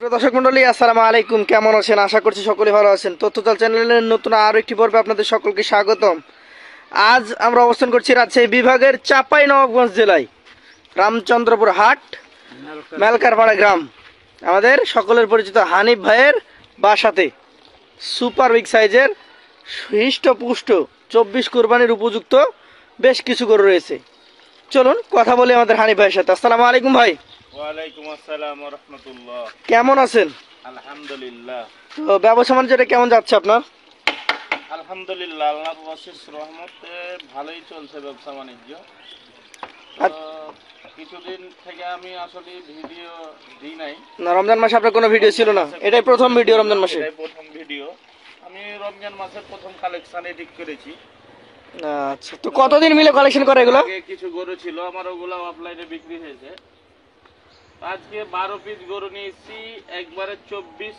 প্রিয় দর্শক মন্ডলী, আসসালামু আলাইকুম। কেমন আছেন? আশা করছি সকলে ভালো আছেন। তথ্যজাল চ্যানেলের নতুন আরো একটি পর্বে আপনাদের সকলকে স্বাগতম। আজ আমরা অবস্থান করছি রাজশাহী বিভাগের চাঁপাইনবাবগঞ্জ জেলায় রামচন্দ্রপুর হাট মেলকারপাড়া গ্রাম। আমাদের সকলের পরিচিত হানিফ ভাইয়ের বাসাতে সুপার বিগ সাইজের হৃষ্টপুষ্ট 24 কুরবানির উপযুক্ত বেশ কিছু গরু রয়েছে। চলুন কথা বলি আমাদের হানিফ ভাইয়ের সাথে। আসসালামু আলাইকুম ভাই। ওয়ালাইকুম আসসালাম ওয়া রাহমাতুল্লাহ। কেমন আছেন? আলহামদুলিল্লাহ। তো ব্যবসা বাণিজ্যটা কেমন যাচ্ছে আপনার? আলহামদুলিল্লাহ, আল্লাহর অশেষ রহমতে ভালোই চলছে ব্যবসা বাণিজ্য। কিছুদিন থেকে আমি আসলে ভিডিও দিই নাই। না, রমজান মাসে আপনার কোনো ভিডিও ছিল না? এটাই প্রথম ভিডিও রমজান মাসে? এটাই প্রথম ভিডিও। আমি রমজান মাসের প্রথম কালেকশন এডিট করেছি। আচ্ছা, তো কতদিন মিলে কালেকশন করে এগুলো? আগে কিছু গরু ছিল আমার, ওগুলো অফলাইনে বিক্রি হয়েছে। আজকে 12 পিস গরু নিয়েছি, একবারে 24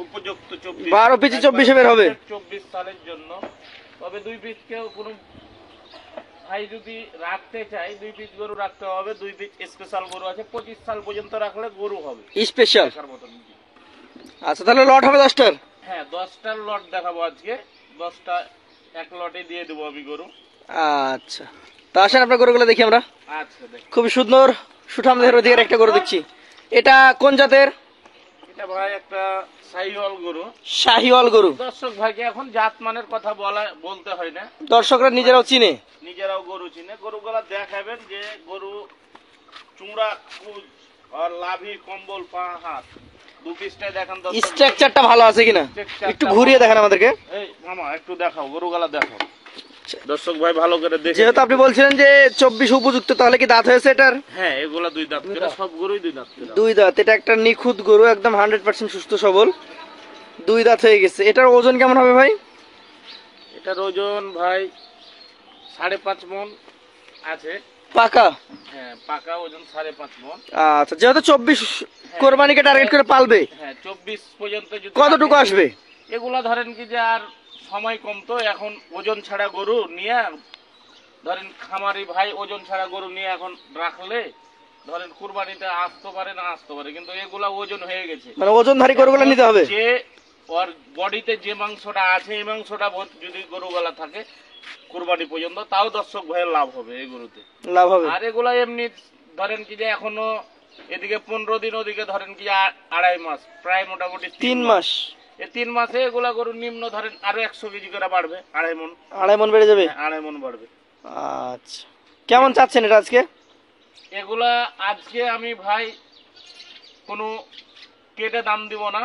উপযুক্ত 24। 12 পিসে 24 বের হবে 24 সালের জন্য। তবে 2 পিস কেউ কোনো ভাই যদি রাখতে চাই, 2 পিস গরু রাখতে হবে। 2 পিস স্পেশাল গরু আছে, 25 সাল পর্যন্ত রাখলে গরু হবে স্পেশাল। আচ্ছা, তাহলে লট হবে 10টার? হ্যাঁ, 10টার লট দেখাবো আজকে। 10টা এক লটে দিয়ে দেবো আমি গরু। আচ্ছা, তো আসেন আপনার গরুগুলো দেখি আমরা। আচ্ছা, দেখ। খুব সুন্দর সুঠাম দেহের ওদিকে একটা গরু দেখছি। এটা কোন জাতের? এটা ভাই একটা শাহিওয়াল গরু। শাহিওয়াল গরু। দর্শক ভাইকে এখন জাত মানের কথা বলতে হয় না, দর্শকরা নিজেরাও চিনে, নিজেরাও গরু চিনে। গরুগুলা দেখাবেন যে গরু চুংড়া কুজ আর লাভি কম্বল পা হাত 2 পিসটাই দেখেন। স্ট্রাকচারটা ভালো আছে কিনা একটু ঘুরিয়ে দেখেন আমাদেরকে। এই মামা একটু দেখাও, গরুগুলা দেখাও দর্শক ভাই ভালো করে দেখে। যেহেতু আপনি বলছিলেন যে 24 উপযুক্ত, তাহলে কি দাঁত হয়েছে এটার? হ্যাঁ, এগুলা 2 দাঁত করে, সব গরুই 2 দাঁত করে। 2 দাঁত। এটা একটা নিখুঁত গরু, একদম 100% সুস্থ সবল, 2 দাঁত হয়ে গেছে। এটার ওজন কেমন হবে ভাই? এটার ওজন ভাই 5.5 মণ আছে পাকা। হ্যাঁ, পাকা ওজন 5.5 মণ। আচ্ছা, যেহেতু 24 কোরবানিকে টার্গেট করে পালবে, হ্যাঁ 24 পর্যন্ত যদি কতটুকু আসবে? এগুলা ধরেন কি যে আর সময় কম, তো এখন ওজন ছাড়া গরু নিয়ে ধরেন খামারি ভাই ওজন ছাড়া গরু নিয়ে এখন রাখলে ধরেন কুরবানিতে আসতে পারে না আসতে পারে, কিন্তু এগুলা ওজন হয়ে গেছে। মানে ওজনধারী গরুগুলো নিতে হবে। যে ওর বডিতে যে মাংসটা আছে, এই মাংসটা যদি গরুগুলা থাকে কুরবানি পর্যন্ত, তাও দর্শক ভাইয়ের লাভ হবে এই গরুতে, লাভ হবে। আর এগুলা এমনি ধরেন কি যে এখনো এদিকে 15 দিন, ওদিকে ধরেন কি 2.5 মাস, প্রায় মোটামুটি 3 মাস। এই 3 মাসে এগুলা গরু নিম্ন ধরেন আরো 100 কেজি করে বাড়বে। 2.5 মণ। 2.5 মণ বেড়ে যাবে? 2.5 মণ বাড়বে। আচ্ছা, কেমন চাচ্ছেন এটা আজকে? এগুলা আজকে আমি ভাই কোনো কেটে দাম দিব না,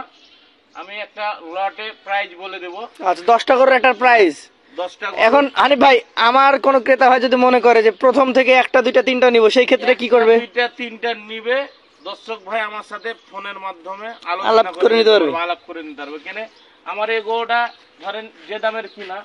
আমি একটা লটে প্রাইস বলে দেব। আচ্ছা, 10টা গরুর একটা প্রাইস। 10টা। এখন হানিফ ভাই, আমার কোন ক্রেতা ভাই যদি মনে করে যে প্রথম থেকে 1টা 2টা 3টা নিব, সেই ক্ষেত্রে কি করবে? 2টা 3টা নিবে দর্শক ভাই আমার সাথে ফোনের মাধ্যমে আলাপ করে নিতে পারবে। আলাপ করে নিতে পারবে। কেন আমার এই গরুটা ধরেন যে দামের কিনা,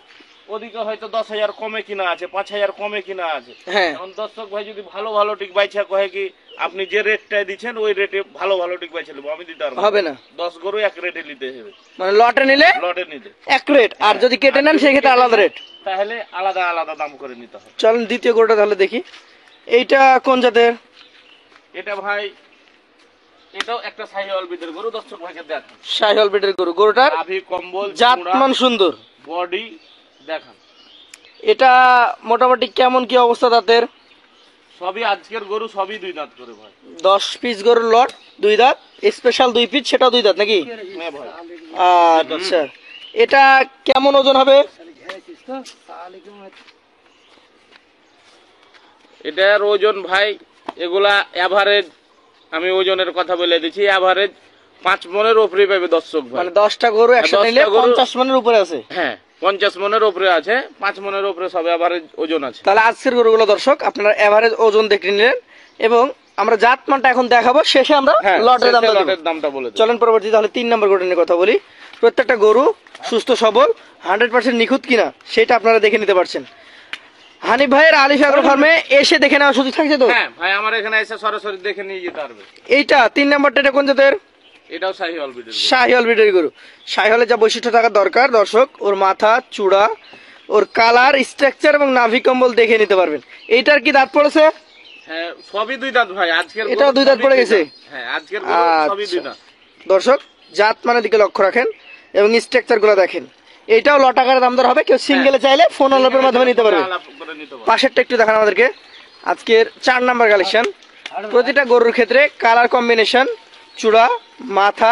ওদিকে হয়তো 10,000 কমে কিনা আছে, 5,000 কমে কিনা আছে। হ্যাঁ, এখন দর্শক ভাই যদি ভালো ভালো টিক বাইছা কহে কি আপনি যে রেটটাই দিচ্ছেন ওই রেটে ভালো ভালো টিক বাইছা নেবো, আমি দিতে পারবো হবে না। 10 গরু এক রেটে নিতে হবে, মানে লটে নিলে লটে নিতে এক রেট, আর যদি কেটে নেন সেই ক্ষেত্রে আলাদা রেট, তাহলে আলাদা আলাদা দাম করে নিতে হবে। চলেন দ্বিতীয় গরুটা তাহলে দেখি। এইটা কোন জাতের? এটা ভাই এটাও একটা শাহিওয়াল ব্রিডের গরু। দর্শক ভাইকে দেখান শাহিওয়াল ব্রিডের গরু। গরুটার আভি কম্বল জাতমান সুন্দর, বডি দেখান। এটা মোটামুটি কেমন কি অবস্থা দাঁতের? সবই আজকের গরু, সবই 2 দাঁত করে ভাই। 10 পিস গরুর লট, 2 দাঁত। স্পেশাল 2 পিস, সেটাও 2 দাঁত নাকি? হ্যাঁ ভাই। আচ্ছা, এটা কেমন ওজন হবে? এটার ওজন ভাই এগুলা এভারেজ, আমি ওজনের কথা বলে দিচ্ছি, এভারেজ 5 মণের উপরে পাবে দর্শক ভাই। মানে 10টা গরু একসাথে নিলে 50 মণের উপরে আছে। হ্যাঁ, 50 মণের উপরে আছে, 5 মণের উপরে সব এভারেজ ওজন আছে। তাহলে আজকের গরুগুলো দর্শক আপনারা এভারেজ ওজন দেখে নিলেন, এবং আমরা জাতমানটা এখন দেখাবো, শেষে আমরা লটের দামটা বলে দেব। চলেন পরবর্তী তাহলে 3 নম্বর গরু নিয়ে কথা বলি। প্রত্যেকটা গরু সুস্থ সবল, 100% নিখুঁত কিনা সেটা আপনারা দেখে নিতে পারছেন। হানিফ ভাইয়ের আলিফ এগ্রো ফার্মে এসে দেখে নেওয়ার সুযোগ থাকছে তো? হ্যাঁ ভাই, আমার এখানে এসে সরাসরি দেখে নিয়ে যেতে পারবে। এইটা 3 নম্বরটা, এটা কোন জাতের? এটাও শাহিওয়াল ব্রিডের। শাহিওয়াল ব্রিডের গরু। শাহিওয়ালের যা বৈশিষ্ট্য থাকার দরকার দর্শক, ওর মাথা, চূড়া, ওর কালার, স্ট্রাকচার এবং নাভি কম্বল দেখে নিতে পারবেন। এইটার কি দাঁত পড়েছে? হ্যাঁ, সবই 2 দাঁত ভাই। আজকের এটাও 2 দাঁত পড়ে গেছে। হ্যাঁ, আজকের গরু সবই 2 দাঁত। দর্শক জাত মানের দিকে লক্ষ্য রাখেন এবং স্ট্রাকচার গুলো দেখেন। এইটাও লট আকারে দাম দর হবে, কেউ সিঙ্গেলে চাইলে ফোন আলাপের মাধ্যমে নিতে পারবে। আলাপ করে নিতে পারবে। পাশেরটা একটু দেখান আমাদেরকে। আজকের 4 নাম্বার কালেকশন। প্রতিটা গরুর ক্ষেত্রে কালার কম্বিনেশন, চূড়া, মাথা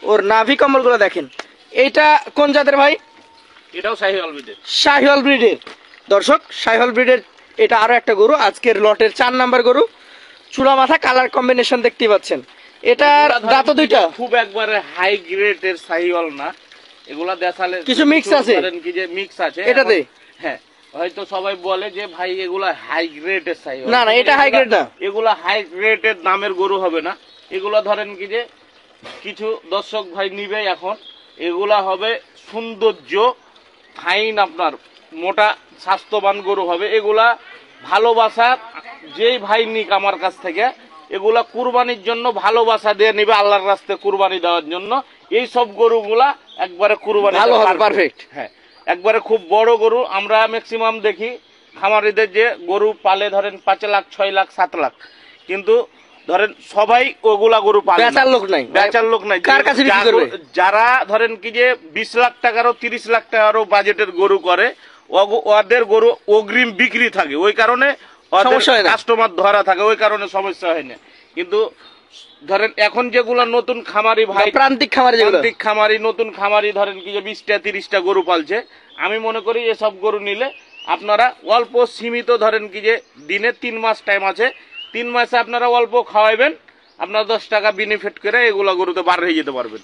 ওর নাভি কম্বলগুলো দেখেন। এইটা কোন জাতের ভাই? এটাও শাহিওয়াল ব্রিডের। শাহিওয়াল ব্রিডের। দর্শক শাহিওয়াল ব্রিডের এটা আরো একটা গরু, আজকের লটের 4 নাম্বার গরু। চূড়া মাথা কালার কম্বিনেশন দেখতেই পাচ্ছেন। এটার দাঁত দুইটা, খুব একবারে হাই গ্রেডের শাহিওয়াল না, এগুলা দেখালে কিছু mix আছে। ধরেন কি যে মিক্স আছে এটাতে? হ্যাঁ, হয়তো সবাই বলে যে ভাই এগুলা হাই গ্রেডের শাহিওয়াল। না, না, এটা high grade না। এগুলা হাই গ্রেডের দামের গরু হবে না। এগুলা ধরেন কি যে কিছু দর্শক ভাই নিবে এখন, এগুলা হবে সৌন্দর্য ফাইন, আপনার মোটা স্বাস্থ্যবান গরু হবে। এগুলা ভালোবাসা, যেই ভাই নিক আমার কাছ থেকে, এগুলা কুরবানির জন্য ভালোবাসা দিয়ে নিবে, আল্লাহর রাস্তায় কুরবানি দেওয়ার জন্য। এই সব গরুগুলা একবারে কুরবানি ভালো হবে, পারফেক্ট। হ্যাঁ, একবারে খুব বড় গরু। আমরা ম্যাক্সিমাম দেখি খামারিদের যে গরু পালে ধরেন 5 লাখ 6 লাখ 7 লাখ, কিন্তু ধরেন সবাই ওগুলা গরু পালে না। বেচার লোক নাই, বেচার লোক নাই। কার কাছে বিক্রি করবে? যারা ধরেন কি যে 20 লাখ টাকারও 30 লাখ টাকারও বাজেটের গরু করে, ওদের গরু অগ্রিম বিক্রি থাকে, ওই কারণে সমস্যা হয় না। কাস্টমার ধরা থাকে, ওই কারণে সমস্যা হয় না। কিন্তু ধরেন এখন যেগুলা নতুন খামারি ভাই, প্রান্তিক খামারি যেগুলো, প্রান্তিক খামারি, নতুন খামারি ধরেন কি যে 20টা 30টা গরু পালছে, আমি মনে করি এসব গরু নিলে আপনারা অল্প সীমিত, ধরেন কি যে দিনে 3 মাস টাইম আছে, 3 মাসে আপনারা অল্প খাওয়াইবেন, আপনার 10 টাকা বেনিফিট করে এগুলা গরুতে বার হয়ে যেতে পারবেন।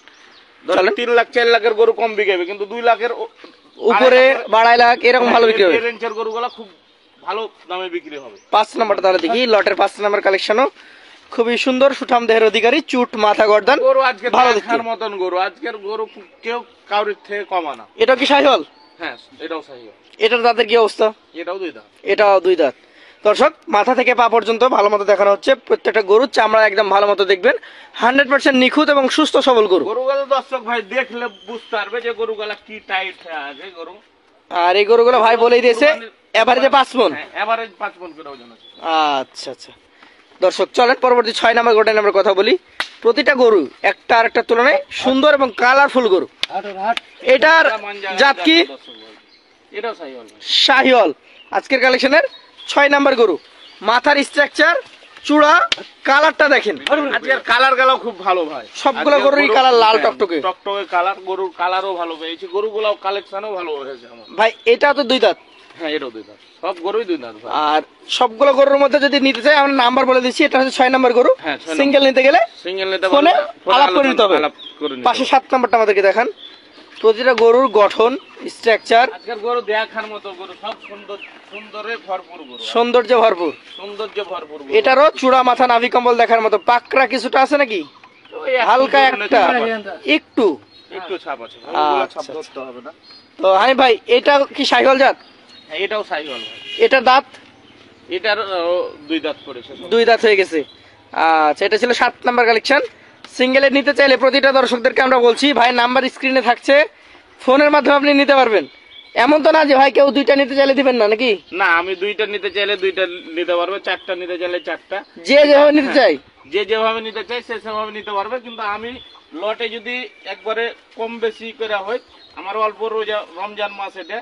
ধরেন 3 লাখ 4 লাখের গরু কম বিকাবে, কিন্তু 2 লাখের উপরে 2.5 লাখ এরকম ভালো বিক্রি হবে। এই রেঞ্জের গরুগুলা খুব ভালো দামে বিক্রি হবে। 5 নাম্বারটা তাহলে দেখি। লটের 5 নাম্বার কালেকশনও খুবই সুন্দর, সুঠাম দেহের অধিকারী, চুট মাথা গর্দান গরু আজকে ভালো দেখার দেখতে। মতন গরু, আজকের গরু কেউ কারোর থেকে কমা না। এটা কি শাহিওয়াল? হ্যাঁ, এটাও শাহিওয়াল। এটার দাঁতের কি অবস্থা? এটাও 2 দাঁত। এটাও 2 দাঁত। দর্শক মাথা থেকে পা পর্যন্ত ভালো মতো দেখানো হচ্ছে। প্রত্যেকটা গরুর চামড়া একদম ভালো মতো দেখবেন, 100% নিখুঁত এবং সুস্থ সবল গরু। গরুগুলো দর্শক ভাই দেখলে বুঝতে পারবে যে গরুগুলা কি টাইট আছে গরু। আর এই গরুগুলো ভাই বলেই দিয়েছে এভারেজে 5 মণ। হ্যাঁ, এভারেজ 5 মণ করে ওজন আছে। আচ্ছা আচ্ছা দর্শক, চলেন পরবর্তী 6 নাম্বার গরুটার আমরা কথা বলি। প্রতিটা গরু একটা আরেকটার তুলনায় সুন্দর এবং কালারফুল গরু। এটার জাত কি? এটাও শাহিওয়াল ভাই। শাহিওয়াল। আজকের কালেকশনের 6 নাম্বার গরু। মাথার স্ট্রাকচার, চূড়া, কালারটা দেখেন। আজকের কালার গেল খুব ভালো ভাই। সবগুলো আজকের গরুরই গরু- কালার লাল হ্যাঁ, টকটকে। টকটকে কালার, গরুর কালারও ভালো পেয়েছি, গরুগুলাও কালেকশনও ভালো হয়েছে আমার। ভাই এটাও তো 2 দাঁত। হ্যাঁ, এটাও 2 দাঁত, সব গরুই 2 দাঁত ভাই। আর সবগুলো গরুর মধ্যে যদি নিতে চাই আমরা নাম্বার বলে দিচ্ছি। এটা হচ্ছে 6 নাম্বার গরু। হ্যাঁ, 6 সিঙ্গেল নিতে গেলে সিঙ্গেল নিতে ফোনে পারবে, আলাপ করে নিতে হবে। আলাপ করে নিতে পাশে হবে। 7 নাম্বারটা আমাদেরকে দেখান। প্রতিটা গরুর গঠন, স্ট্রাকচার, আজকের গরু দেখার মতো গরু, সব সুন্দরে ভরপুর গরু, সৌন্দর্যে ভরপুর। সৌন্দর্যে ভরপুর গরু। এটারও চূড়া মাথা নাভি কম্বল দেখার মতো। পাকড়া কিছুটা আছে নাকি? ওই একটু হালকা দুজনে একটা, ছাপ আছে। একটু। একটু ছাপ আছে, গরুগুলা ছাপ আচ্ছা, ধরতে হবে না। তো হানি ভাই এটা কি শাহিওয়াল জাত? হ্যাঁ, এটাও শাহিওয়াল ভাই। এটা দাঁত এটার 2 দাঁত পড়েছে সব। 2 দাঁত হয়ে গেছে। আচ্ছা, এটা ছিল 7 নাম্বার কালেকশন। সিঙ্গেলে নিতে চাইলে প্রতিটা দর্শকদেরকে আমরা বলছি ভাই নাম্বার স্ক্রিনে থাকছে, ফোনের মাধ্যমে আপনি নিতে পারবেন। এমন তো না যে ভাই কেউ 2টা নিতে চাইলে দিবেন না নাকি? না, আমি 2টা নিতে চাইলে 2টা নিতে পারবে, 4টা নিতে চাইলে 4টা, যে যেভাবে নিতে চাই। যে যেভাবে নিতে চাই সে সেভাবে নিতে পারবে। কিন্তু আমি লটে যদি একবারে কম বেশি করে হয়, আমার অল্প রমজান মাস, এটা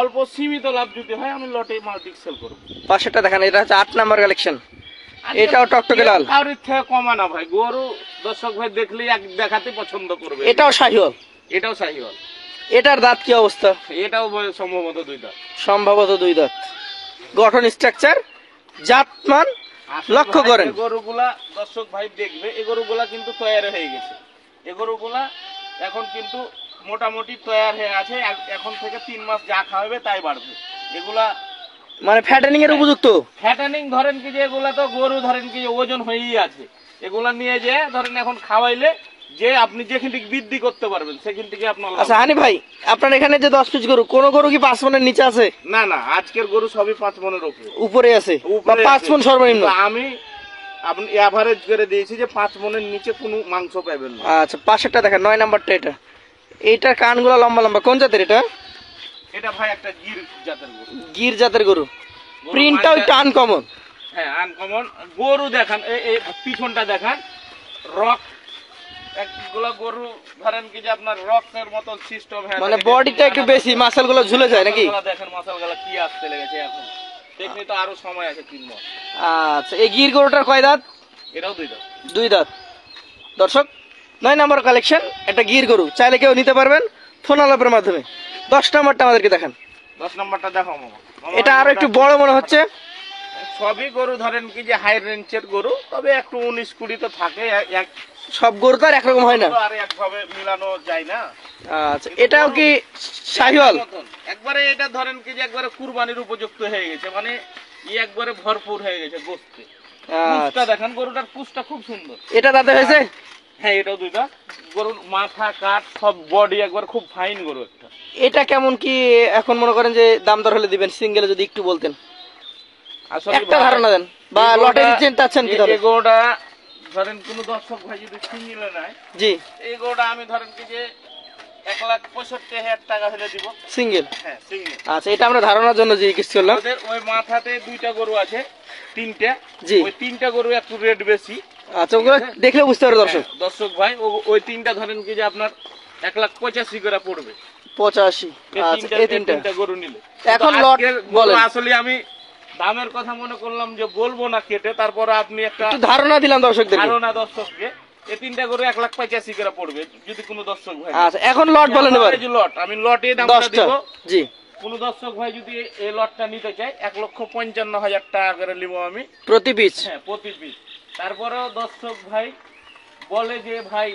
অল্প সীমিত লাভ যদি হয়, আমি লটে মাল্টিক সেল করবো। পাশেরটা দেখেন, এটা হচ্ছে 8 নাম্বার কালেকশন। এটাও টকটকে লাল। কারোর থেকে কমা না ভাই, গরু দর্শক ভাই দেখলেই দেখাতে পছন্দ করবে। এটাও শাহিওয়াল। এটাও শাহিওয়াল। এটার দাঁত কি অবস্থা? এটাও সম্ভবত 2 দাঁত। সম্ভবত 2 দাঁত। গঠন, স্ট্রাকচার, জাতমান লক্ষ্য ভাই, করেন। এই গরুগুলা দর্শক ভাই দেখবে, এই গরুগুলা কিন্তু তৈরি হয়ে গেছে। এই গরুগুলা এখন কিন্তু মোটামুটি তৈরি হয়ে আছে। এখন থেকে 3 মাস যা খাওয়াবে তাই বাড়বে। এগুলা মানে ফ্যাটেনিং এর উপযুক্ত। ফ্যাটানিং ধরেন কি যে এগুলা তো গরু ধরেন কি যে ওজন হয়েই আছে। এগুলা নিয়ে যে ধরেন এখন খাওয়াইলে যে আপনি যেখান থেকে বৃদ্ধি করতে পারবেন সেখান থেকে আপনার লাভ। আচ্ছা হানি ভাই, আপনার এখানে যে 10 পিস গরু, কোন গরু কি 5 মনের নিচে আছে? না না, আজকের গরু সবই 5 মনের উপরে উপরে আছে, বা উপরে 5 আছে। মন সর্বনিম্ন। তো আমি আপনি এভারেজ করে দিয়েছি যে 5 মনের নিচে কোনো মাংস পাবেন না। আচ্ছা, পাশেরটা দেখেন, 9 নাম্বারটা। এটা এইটার কানগুলো লম্বা লম্বা, কোন জাতের এটা? এটা ভাই একটা গির জাতের গরু। গির জাতের গরু। প্রিন্টটাও একটু আনকমন। হ্যাঁ, আনকমন গরু দেখান, এই পিছনটা দেখান, রক একগুলো গরু ধরেন কি যে আপনার রক্তের মতন সিস্টেম মানে বডিটা একটু বেশি, মাসেল গুলো ঝুলে যায় নাকি? দেখেন মাসাল গুলা কি আসতে লেগেছে এখন, দেখনি তো আরো সময় আছে 3 মাস। আচ্ছা, এই গির গরুটার কয় দাঁত? এটাও 2 দাঁত। 2 দাঁত। দর্শক 9 নম্বর কালেকশন, একটা গির গরু, চাইলে কেউ নিতে পারবেন ফোন আলাপের মাধ্যমে। 10 নম্বরটা আমাদেরকে দেখান। 10 নম্বরটা দেখো মামা। এটা আরো একটু বড় মনে হচ্ছে। সবই গরু ধরেন কি যে হাই রেঞ্জের গরু, তবে একটু 19-20 তো থাকে, এক সব গরু তো আর একরকম হয় না। আর একভাবে মিলানো যায় না। আচ্ছা, এটাও কি শাহিওয়াল? একবারে এটা ধরেন কি যে একবারে কুরবানির উপযুক্ত হয়ে গেছে, মানে একবারে ভরপুর হয়ে গেছে গোস্তে। কুচটা দেখেন, গরুটার কুচটা খুব সুন্দর। এটা দাঁতে হয়েছে? হ্যাঁ, এটাও 2 দাঁত। গরুর মাথা কাট সব বডি একবার খুব ফাইন গরু একটা। এটা কেমন কি এখন মনে করেন যে দাম দর হলে দিবেন, সিঙ্গেলে যদি একটু বলতেন, আসলে একটা ধারণা দেন, বা লটে দিচ্ছেন চাচ্ছেন কি ধরে? এই গরুটা ধরেন কোন দর্শক ভাই যদি সিঙ্গেলে নেয়, জি, এই গরুটা আমি ধরেন কি যে 1,65,000 টাকা হলে দিব সিঙ্গেল। হ্যাঁ, সিঙ্গেল। আচ্ছা, এটা আমরা ধারণার জন্য জিজ্ঞেস করলাম। ওদের ওই মাথাতে 2টা গরু আছে, 3টা। জি, ওই 3টা গরু একটু রেট বেশি। আচ্ছা, ওগুলো দেখলে বুঝতে পারবে দর্শক। হ্যাঁ, দর্শক ভাই ওই 3টা ধরেন কি যে আপনার 1,85,000 করে পড়বে। 85। আচ্ছা, এই তিনটা গরু নিলে এখন তো লট আজকের গরু বলেন। আসলে আমি দামের কথা মনে করলাম যে বলবো না কেটে, তারপর আপনি একটা একটু ধারণা দিলাম দর্শকদের। ধারণা দর্শককে, এই 3টা গরু 1,85,000 করে পড়বে যদি কোনো দর্শক ভাই। আচ্ছা, এখন লট বলেন এবার। এই যে লট, আমি লটে দামটা 10টা। দিব। জি, কোন দর্শক ভাই যদি এই লটটা নিতে চায় 1,55,000 টাকা করে নিব আমি প্রতি পিস। হ্যাঁ, প্রতি পিস। তারপরেও দর্শক ভাই বলে যে ভাই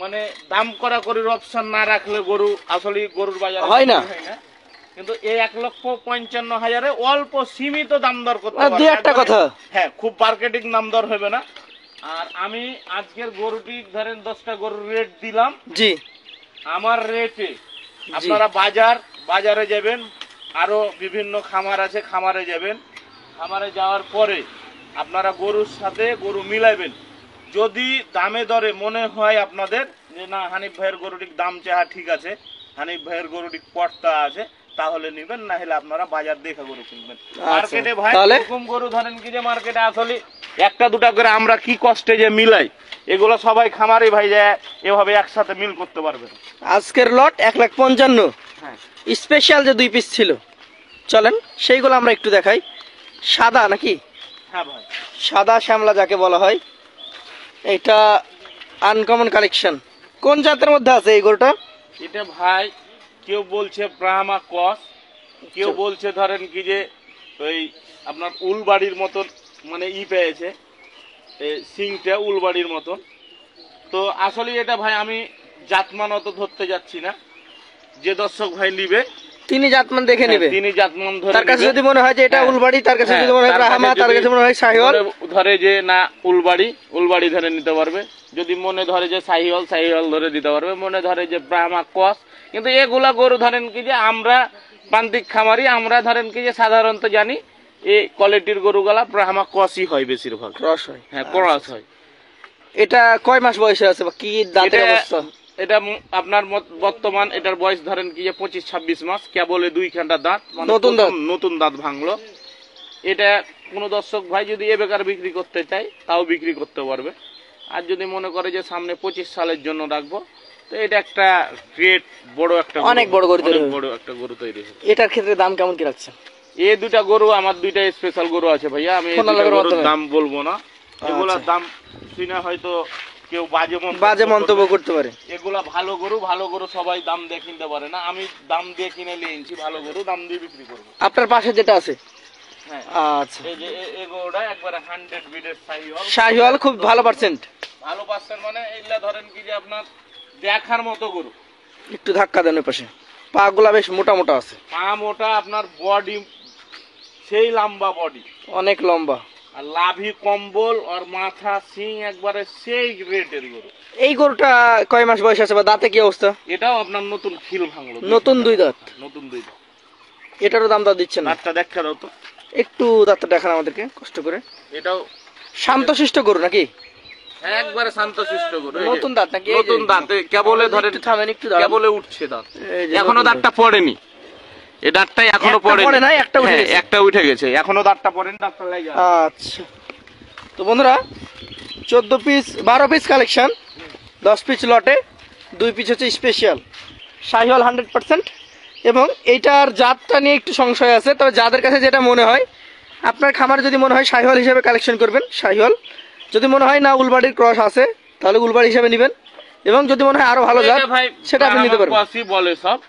মানে দাম করা করির অপশন না রাখলে গরু আসলে গরুর বাজারে হয় না। কিন্তু এই 1,55,000 অল্প সীমিত দাম দর করতে আর দুই পারবে। একটা কথা। হ্যাঁ, খুব মার্কেটিং দাম দর হবে না। আর আমি আজকের গরুটি ধরেন 10টা গরুর রেট দিলাম। জি, আমার রেটে আপনারা বাজারে যাবেন, আরো বিভিন্ন খামার আছে, খামারে যাবেন। খামারে যাওয়ার পরে আপনারা গরুর সাথে গরু মিলাইবেন। যদি দামে দরে মনে হয় আপনাদের যে না হানিফ ভাইয়ের গরুটির দাম চাহা ঠিক আছে, হানিফ ভাইয়ের গরুটি পর্তা আছে, তাহলে নিবেন, না হলে আপনারা বাজার দেখে গরু কিনবেন। মার্কেটে ভাই এরকম গরু ধরেন কি যে মার্কেটে আসলে 1টা 2টা করে আমরা কি কষ্টে যে মিলাই, এগুলো সবাই খামারে ভাই যায় এভাবে একসাথে মিল করতে পারবে না। আজকের লট 1,55,000। হ্যাঁ, স্পেশাল যে 2 পিস ছিল, চলেন সেইগুলো আমরা একটু দেখাই। সাদা নাকি? হ্যাঁ ভাই, সাদা শ্যামলা যাকে বলা হয়, এটা আনকমন কালেকশন। কোন জাতের মধ্যে আছে এই গরুটা? এটা ভাই কেউ বলছে ব্রাহ্মা ক্রস, কেউ বলছে ধরেন কি যে ওই আপনার উলবাড়ির মতন, মানে পেয়েছে সিংটা উলবাড়ির মতন। তো আসলে এটা ভাই আমি জাতমান অত ধরতে যাচ্ছি না, যে দর্শক ভাই নিবে তিনি জাতমান দেখে নেবে। তিনি জাতমান ধরে তার কাছে নিবে। যদি মনে হয় যে এটা হ্যাঁ, উলবাড়ি, তার কাছে হ্যাঁ, যদি মনে হয় তার ব্রাহ্মা, কাছে তার কাছে মনে হয় শাহিওয়াল, ধরে যে না উলবাড়ি ধরে নিতে পারবে। যদি মনে ধরে যে শাহিওয়াল ধরে দিতে পারবে। মনে ধরে যে ব্রাহ্মা ক্রস। কিন্তু এগুলা গরু ধরেন কি যে আমরা প্রান্তিক খামারি, আমরা ধরেন কি যে সাধারণত জানি এই কোয়ালিটির গরুগুলা ব্রাহ্মা ক্রসই হয় বেশিরভাগ। ক্রস হয়। হ্যাঁ, ক্রস হয়। এটা কয় মাস বয়সে আছে বা কি দাঁতের অবস্থা? এটা আপনার বর্তমান এটার বয়স ধরেন কি যে 25-26 মাস, কেবল 2খানা দাঁত, মানে নতুন দাঁত ভাঙলো। এটা কোনো দর্শক ভাই যদি এ বেকার বিক্রি করতে চায় তাও বিক্রি করতে পারবে। আর যদি মনে করে যে সামনে 25 সালের জন্য রাখবো, তো এটা একটা গ্রেট বড় একটা অনেক বড় গরু তৈরি হবে। বড় একটা গরু তৈরি হবে। এটার ক্ষেত্রে দাম কেমন কি রাখছেন? এই 2টা গরু আমার 2টা স্পেশাল গরু আছে ভাইয়া, আমি এই 2টা গরুর দাম বলবো না। এগুলার দাম শুনে হয়তো কেউ বাজে মন্তব্য করতে পারে। এগুলা ভালো গরু সবাই দাম দিয়ে কিনতে পারে না। আমি দাম দিয়ে কিনে নিয়েছি, ভালো গরু দাম দিয়ে বিক্রি করবো। আপনার পাশে যেটা আছে, হ্যাঁ, আচ্ছা, এই যে এই গরুটা একবারে 100 বিডের শাহিওয়াল, খুব ভালো পার্সেন্ট। ভালো পার্সেন্ট মানে এইগুলা ধরেন কি যে আপনার দেখার মতো গরু। একটু ধাক্কা দেন ওই পাশে, পা গুলা বেশ মোটা মোটা আছে। পা মোটা, আপনার বডি সেই লম্বা বডি, অনেক লম্বা, আর লাভি কম্বল, আর মাথা সিং একবারে সেই রেটের গরু। এই গরুটা কয় মাস বয়স আছে বা দাঁতে কি অবস্থা? এটাও আপনার নতুন খিল ভাঙলো, নতুন 2 দাঁত। নতুন 2 দাঁত। এটারও দাম দর দিচ্ছেন না? দাঁতটা দেখা দাও তো একটু, দাঁতটা দেখান আমাদেরকে কষ্ট করে। এটাও শান্তশিষ্ট গরু নাকি? একবারে শান্তশিষ্ট গরু। নতুন দাঁত নাকি? নতুন দাঁতে কেবলে ধরেন একটু থামেন, একটু দাঁড়ান। কেবলে উঠছে দাঁত, এই যে এখনো নতুন দাঁতটা পড়েনি। এই দাঁতটাই এখনো একটা পড়ে নাই, একটা উঠে গেছে। একটা উঠে গেছে, এখনো দাঁতটা পড়েনি, দাঁতটা লাগে। আচ্ছা, তো বন্ধুরা 14 পিস 12 পিস কালেকশন 10 পিস লটে 2 পিস হচ্ছে স্পেশাল শাহিওয়াল 100%। এবং এইটার জাতটা নিয়ে একটু সংশয় আছে, তবে যাদের কাছে যেটা মনে হয়, আপনার খামার যদি মনে হয় শাহিওয়াল হিসেবে কালেকশন করবেন শাহিওয়াল, যদি মনে হয় না উলবাড়ির ক্রস আছে তাহলে উলবাড়ি হিসেবে নেবেন, এবং যদি মনে হয় আরো ভালো জাত ভাই সেটা আপনি নিতে পারবেন। আমার বলে সব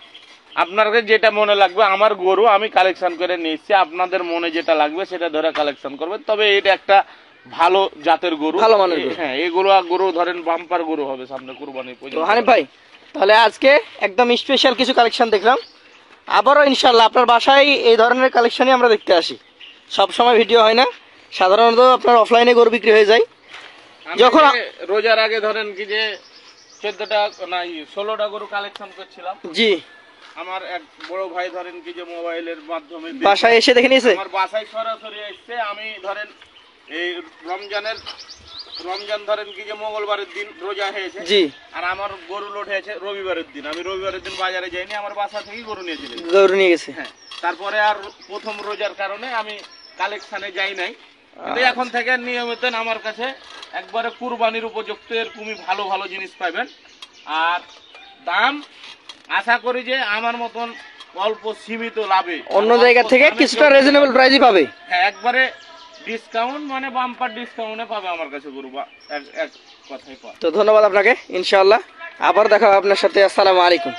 আপনাকে যেটা মনে লাগবে, আমার গরু আমি কালেকশন করে নিচ্ছি, আপনাদের মনে যেটা লাগবে সেটা ধরে কালেকশন করবেন। তবে এটা একটা ভালো জাতের গরু, ভালো মানের গরু। হ্যাঁ এগুলো গরু ধরেন বাম্পার গরু হবে সামনে কুরবানির তো পর্যন্ত। হানিফ ভাই, তাহলে আজকে একদম স্পেশাল কিছু কালেকশন দেখলাম, আবারও ইনশাল্লাহ আপনার বাসায় এই ধরনের কালেকশনই আমরা দেখতে আসি। সব সময় ভিডিও হয় না, সাধারণত আপনার অফলাইনে গরু বিক্রি হয়ে যায়। যখন রোজার আগে ধরেন কি যে 14টা না 16টা গরু কালেকশন করছিলাম, জি আমার এক বড় ভাই ধরেন কি যে মোবাইলের মাধ্যমে বাসায় এসে দেখে নিয়েছে। আমার বাসায় সরাসরি এসছে। আমি ধরেন এই রমজান ধরেন কি যে মঙ্গলবারের দিন রোজা হয়েছে, জি আর আমার গরু লোড হয়েছে রবিবারের দিন। আমি রবিবারের দিন বাজারে যাইনি, আমার বাসা থেকেই গরু নিয়েছিলাম। গরু নিয়ে গেছে। হ্যাঁ, তারপরে আর প্রথম রোজার কারণে আমি কালেকশনে যাই নাই, কিন্তু এখন থেকে নিয়মিত আমার কাছে একবারে কুরবানির উপযুক্ত এরকমই ভালো ভালো জিনিস পাবেন। আর দাম আশা করি যে আমার মতন অল্প সীমিত লাভে অন্য জায়গা থেকে কিছুটা রিজনেবল প্রাইসই পাবে। হ্যাঁ, একবারে ডিসকাউন্ট মানে বাম্পার ডিসকাউন্টে পাবে আমার কাছে গরু, এক কথাই পাবে। তো ধন্যবাদ আপনাকে, ইনশাআল্লাহ আবার দেখা হবে আপনার সাথে। আসসালামু আলাইকুম।